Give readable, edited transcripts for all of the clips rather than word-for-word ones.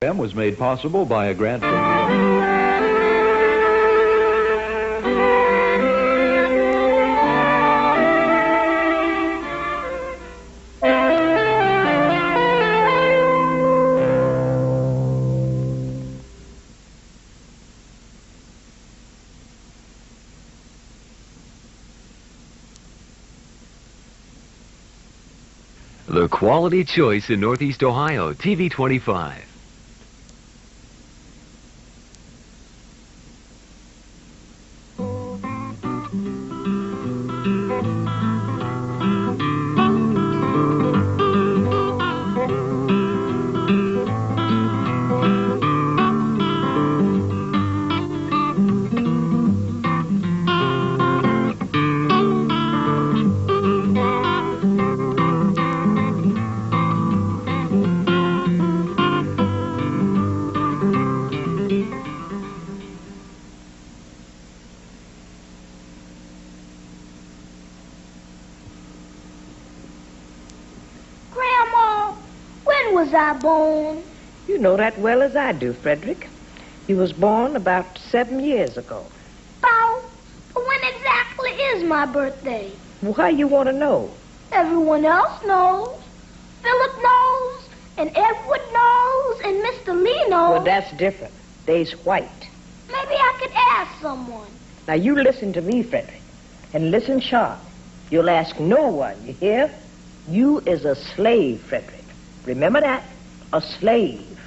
Was made possible by a grant from... The quality choice in Northeast Ohio, TV 25. Was I born? You know that well as I do, Frederick. You was born about 7 years ago. Oh, but when exactly is my birthday? Why you want to know? Everyone else knows. Philip knows, and Edward knows, and Mr. Lee knows. Well, that's different. They's white. Maybe I could ask someone. Now, you listen to me, Frederick, and listen sharp. You'll ask no one, you hear? You is a slave, Frederick. Remember that? A slave.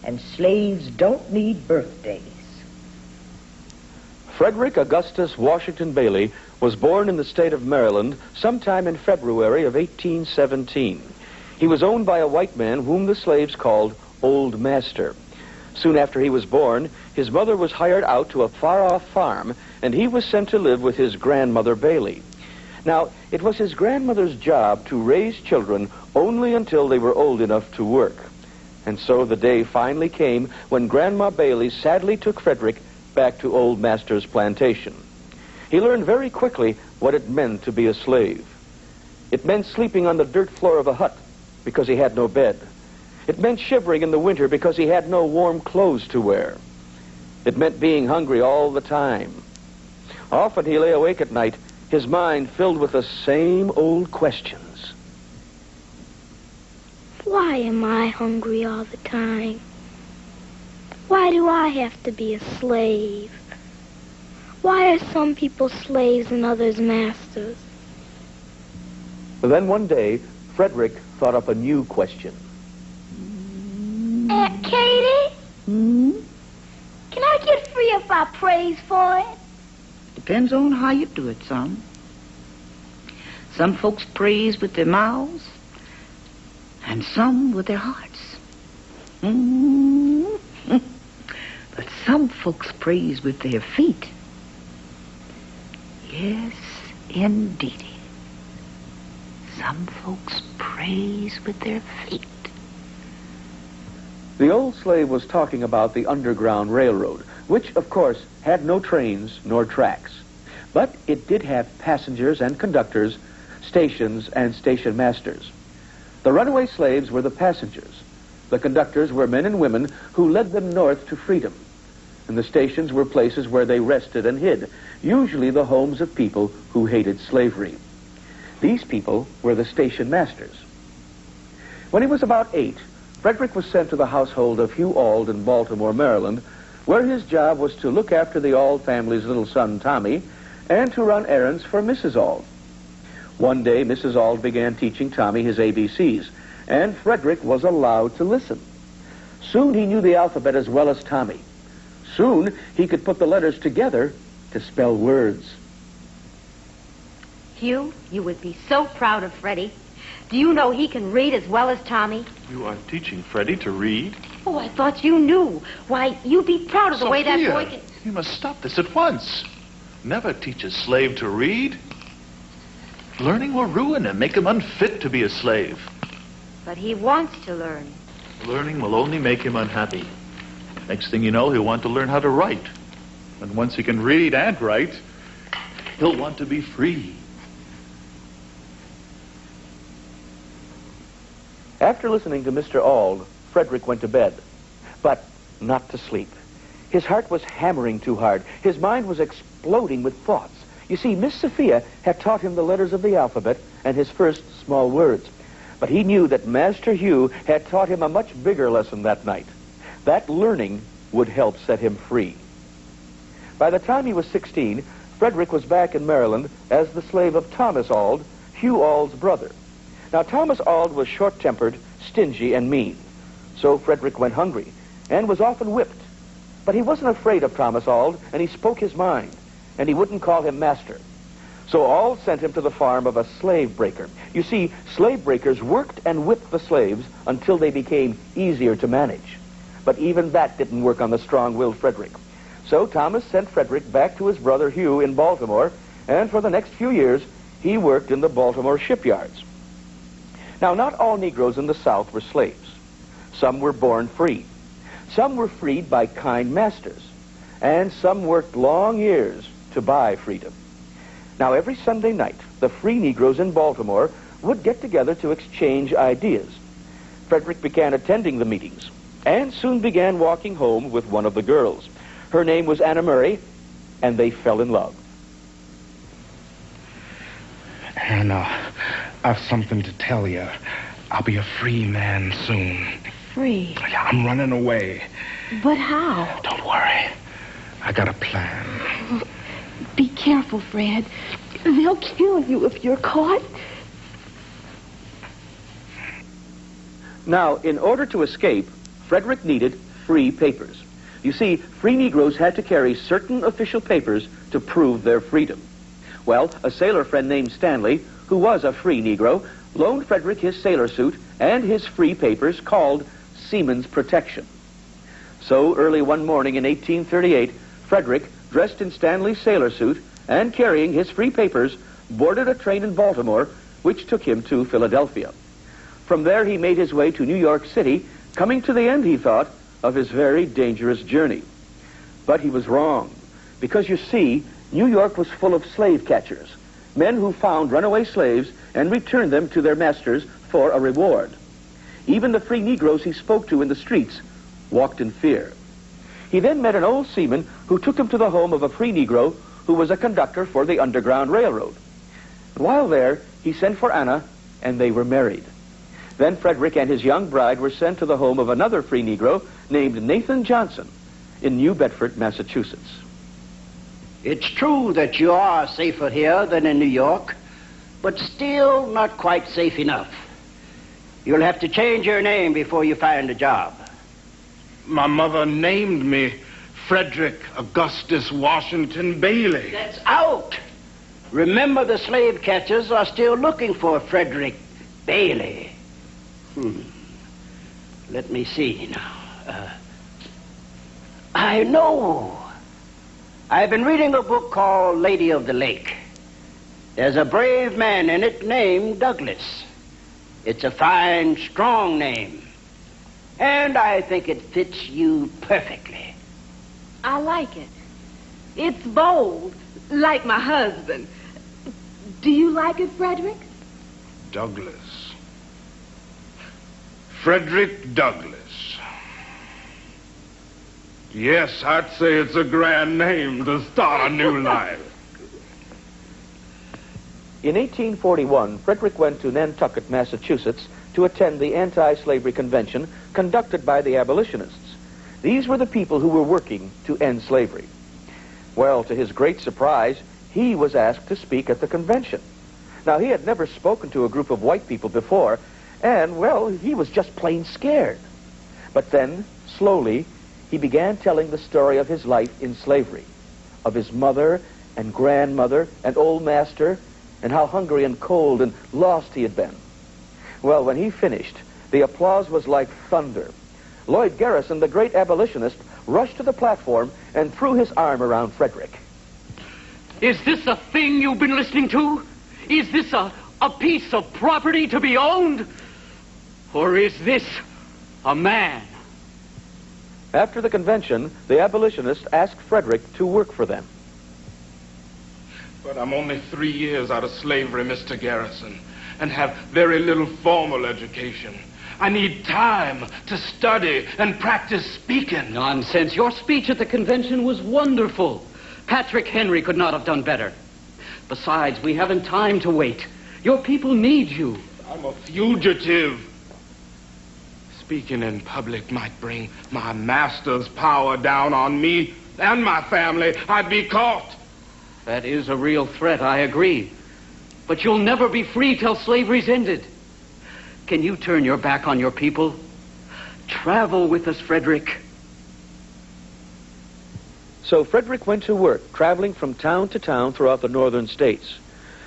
And slaves don't need birthdays. Frederick Augustus Washington Bailey was born in the state of Maryland sometime in February of 1817. He was owned by a white man whom the slaves called Old Master. Soon after he was born, his mother was hired out to a far-off farm, and he was sent to live with his grandmother Bailey. Now, it was his grandmother's job to raise children only until they were old enough to work. And so the day finally came when Grandma Bailey sadly took Frederick back to Old Master's plantation. He learned very quickly what it meant to be a slave. It meant sleeping on the dirt floor of a hut because he had no bed. It meant shivering in the winter because he had no warm clothes to wear. It meant being hungry all the time. Often he lay awake at night, his mind filled with the same old questions. Why am I hungry all the time? Why do I have to be a slave? Why are some people slaves and others masters? But then one day, Frederick thought up a new question. Aunt Katie? Can I get free if I praise for it? Depends on how you do it, son. Some folks praise with their mouths, and some with their hearts. But some folks praise with their feet. Yes, indeedy. Some folks praise with their feet. The old slave was talking about the Underground Railroad, which, of course, had no trains nor tracks. But it did have passengers and conductors, stations and station masters. The runaway slaves were the passengers. The conductors were men and women who led them north to freedom. And the stations were places where they rested and hid, usually the homes of people who hated slavery. These people were the station masters. When he was about 8, Frederick was sent to the household of Hugh Auld in Baltimore, Maryland, where his job was to look after the Auld family's little son, Tommy, and to run errands for Mrs. Auld. One day, Mrs. Auld began teaching Tommy his ABCs, and Frederick was allowed to listen. Soon he knew the alphabet as well as Tommy. Soon he could put the letters together to spell words. Hugh, you would be so proud of Freddie. Do you know he can read as well as Tommy? You are teaching Freddie to read? Oh, I thought you knew. Why, you'd be proud of the way that boy can... You must stop this at once. Never teach a slave to read. Learning will ruin him, make him unfit to be a slave. But he wants to learn. Learning will only make him unhappy. Next thing you know, he'll want to learn how to write. And once he can read and write, he'll want to be free. After listening to Mr. Auld, Frederick went to bed. but not to sleep. His heart was hammering too hard. His mind was exploding with thoughts. You see, Miss Sophia had taught him the letters of the alphabet and his first small words. But he knew that Master Hugh had taught him a much bigger lesson that night. That learning would help set him free. By the time he was 16, Frederick was back in Maryland as the slave of Thomas Auld, Hugh Auld's brother. Now, Thomas Auld was short-tempered, stingy, and mean. So Frederick went hungry and was often whipped. But he wasn't afraid of Thomas Auld, and he spoke his mind, and he wouldn't call him master. So Auld sent him to the farm of a slave breaker. You see, slave breakers worked and whipped the slaves until they became easier to manage. But even that didn't work on the strong-willed Frederick. So Thomas sent Frederick back to his brother Hugh in Baltimore, and for the next few years, he worked in the Baltimore shipyards. Now, not all Negroes in the South were slaves. Some were born free. Some were freed by kind masters. And some worked long years to buy freedom. Now, every Sunday night, the free Negroes in Baltimore would get together to exchange ideas. Frederick began attending the meetings and soon began walking home with one of the girls. Her name was Anna Murray, and they fell in love. Anna, I've something to tell you. I'll be a free man soon. Free? Yeah, I'm running away. But how? Don't worry. I got a plan. Be careful, Fred. They'll kill you if you're caught. Now, in order to escape, Frederick needed free papers. You see, free Negroes had to carry certain official papers to prove their freedom. Well, a sailor friend named Stanley, who was a free Negro, loaned Frederick his sailor suit and his free papers called Seaman's Protection. So early one morning in 1838, Frederick, dressed in Stanley's sailor suit and carrying his free papers, boarded a train in Baltimore, which took him to Philadelphia. From there, he made his way to New York City, coming to the end, he thought, of his very dangerous journey. But he was wrong, because you see, New York was full of slave catchers, men who found runaway slaves and returned them to their masters for a reward. Even the free Negroes he spoke to in the streets walked in fear. He then met an old seaman who took him to the home of a free Negro who was a conductor for the Underground Railroad. While there, he sent for Anna, and they were married. Then Frederick and his young bride were sent to the home of another free Negro named Nathan Johnson in New Bedford, Massachusetts. It's true that you are safer here than in New York, but still not quite safe enough. You'll have to change your name before you find a job. My mother named me Frederick Augustus Washington Bailey. That's out. Remember, the slave catchers are still looking for Frederick Bailey. Let me see now. I know. I've been reading a book called Lady of the Lake. There's a brave man in it named Douglas. It's a fine, strong name. And I think it fits you perfectly. I like it. It's bold, like my husband. Do you like it, Frederick? Douglas. Frederick Douglas. Yes, I'd say it's a grand name to start a new life. In 1841, Frederick went to Nantucket, Massachusetts, to attend the anti-slavery convention conducted by the abolitionists. These were the people who were working to end slavery. Well, to his great surprise, he was asked to speak at the convention. Now, he had never spoken to a group of white people before, and, well, he was just plain scared. But then, slowly, he began telling the story of his life in slavery, of his mother and grandmother and old master, and how hungry and cold and lost he had been. Well, when he finished, the applause was like thunder. Lloyd Garrison, the great abolitionist, rushed to the platform and threw his arm around Frederick. Is this a thing you've been listening to? Is this a piece of property to be owned? Or is this a man? After the convention, the abolitionists asked Frederick to work for them. But I'm only 3 years out of slavery, Mr. Garrison, and have very little formal education. I need time to study and practice speaking. Nonsense. Your speech at the convention was wonderful. Patrick Henry could not have done better. Besides, we haven't time to wait. Your people need you. I'm a fugitive. Speaking in public might bring my master's power down on me and my family. I'd be caught. That is a real threat, I agree. But you'll never be free till slavery's ended. Can you turn your back on your people? Travel with us, Frederick. So Frederick went to work, traveling from town to town throughout the northern states.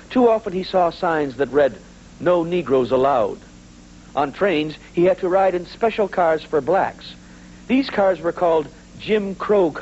Too often he saw signs that read, "No Negroes allowed." On trains, he had to ride in special cars for blacks. These cars were called Jim Crow cars.